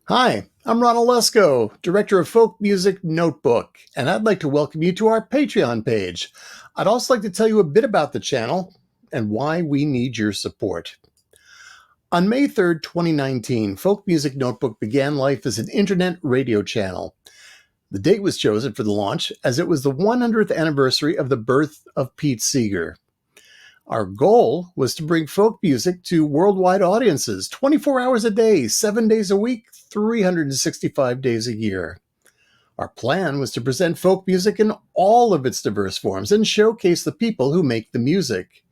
Hi, I'm Ronald Lesko, Director of Folk Music Notebook, and I'd like to welcome you to our Patreon page. I'd also like to tell you a bit about the channel and why we need your support. On May 3rd, 2019, Folk Music Notebook began life as an internet radio channel. The date was chosen for the launch as it was the 100th anniversary of the birth of Pete Seeger. Our goal was to bring folk music to worldwide audiences 24 hours a day, 7 days a week, 365 days a year. Our plan was to present folk music in all of its diverse forms and showcase the people who make the music.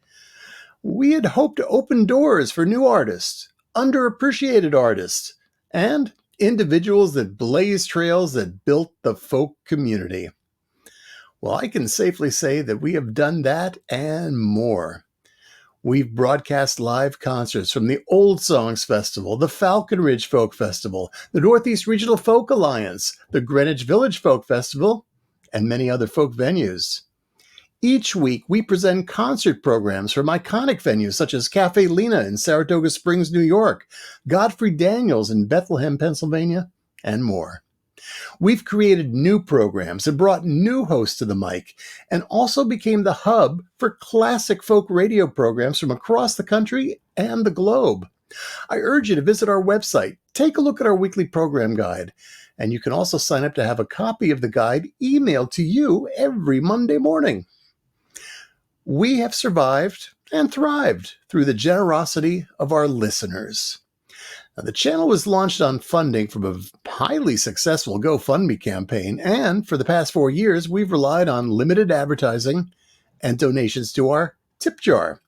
We had hoped to open doors for new artists, underappreciated artists, and individuals that blazed trails that built the folk community. Well, I can safely say that we have done that and more. We've broadcast live concerts from the Old Songs Festival, the Falcon Ridge Folk Festival, the Northeast Regional Folk Alliance, the Greenwich Village Folk Festival, and many other folk venues. Each week, we present concert programs from iconic venues such as Cafe Lena in Saratoga Springs, New York, Godfrey Daniels in Bethlehem, Pennsylvania, and more. We've created new programs and brought new hosts to the mic, and also became the hub for classic folk radio programs from across the country and the globe. I urge you to visit our website, take a look at our weekly program guide, and you can also sign up to have a copy of the guide emailed to you every Monday morning. We have survived and thrived through the generosity of our listeners. Now, the channel was launched on funding from a highly successful GoFundMe campaign, and for the past 4 years, we've relied on limited advertising and donations to our tip jar.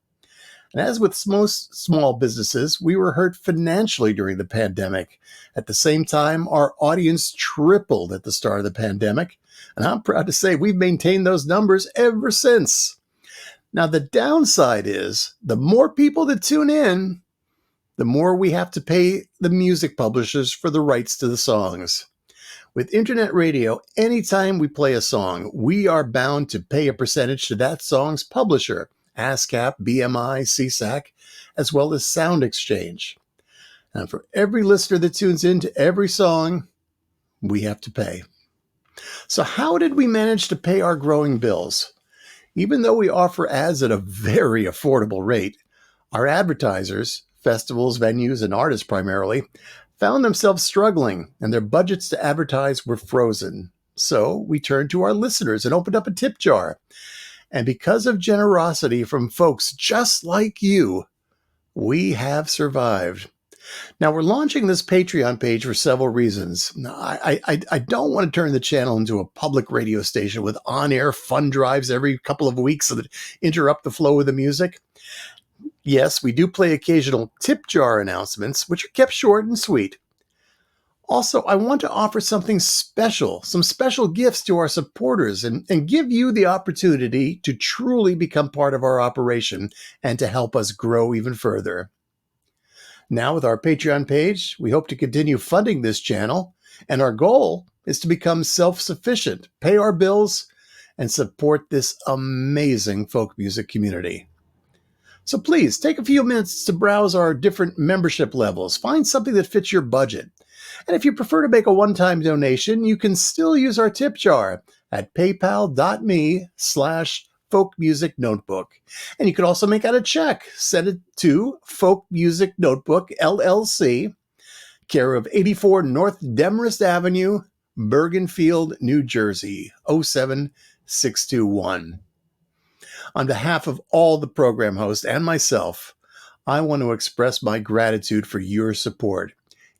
And as with most small businesses, we were hurt financially during the pandemic. At the same time, our audience tripled at the start of the pandemic, and I'm proud to say we've maintained those numbers ever since. Now, the downside is the more people that tune in, the more we have to pay the music publishers for the rights to the songs. With internet radio, anytime we play a song, we are bound to pay a percentage to that song's publisher, ASCAP, BMI, CSAC, as well as Sound Exchange. And for every listener that tunes into every song, we have to pay. So how did we manage to pay our growing bills? Even though we offer ads at a very affordable rate, our advertisers, festivals, venues, and artists primarily, found themselves struggling, and their budgets to advertise were frozen. So we turned to our listeners and opened up a tip jar. And because of generosity from folks just like you, we have survived. Now, we're launching this Patreon page for several reasons. I don't want to turn the channel into a public radio station with on-air fund drives every couple of weeks that interrupt the flow of the music. Yes, we do play occasional tip jar announcements, which are kept short and sweet. Also, I want to offer something special, some special gifts to our supporters and give you the opportunity to truly become part of our operation and to help us grow even further. Now, with our Patreon page, we hope to continue funding this channel, and our goal is to become self-sufficient, pay our bills, and support this amazing folk music community. So please take a few minutes to browse our different membership levels. Find something that fits your budget. And if you prefer to make a one-time donation, you can still use our tip jar at paypal.me/folkmusicnotebook. And you can also make out a check. Send it to Folk Music Notebook, LLC, care of 84 North Demarest Avenue, Bergenfield, New Jersey, 07621. On behalf of all the program hosts and myself, I want to express my gratitude for your support.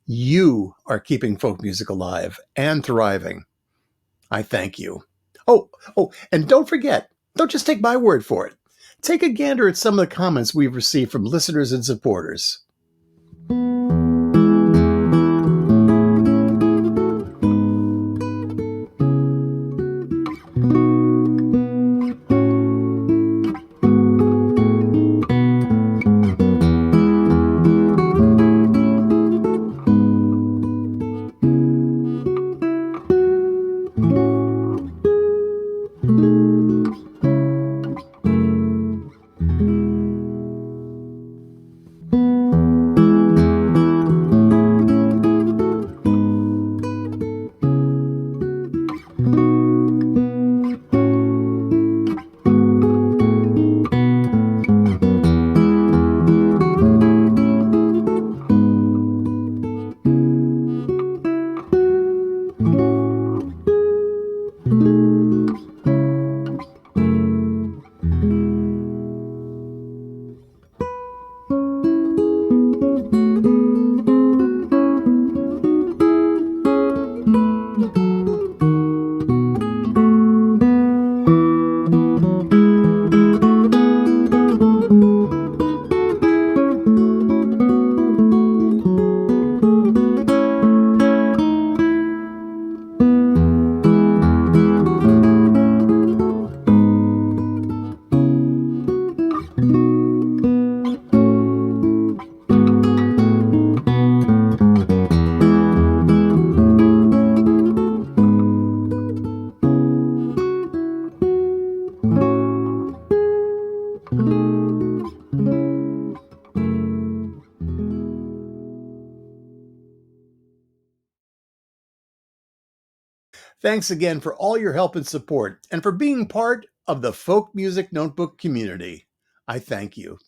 You are keeping folk music alive and thriving. I thank you. Oh, and don't forget, don't just take my word for it. Take a gander at some of the comments we've received from listeners and supporters. Thanks again for all your help and support, and for being part of the Folk Music Notebook community. I thank you.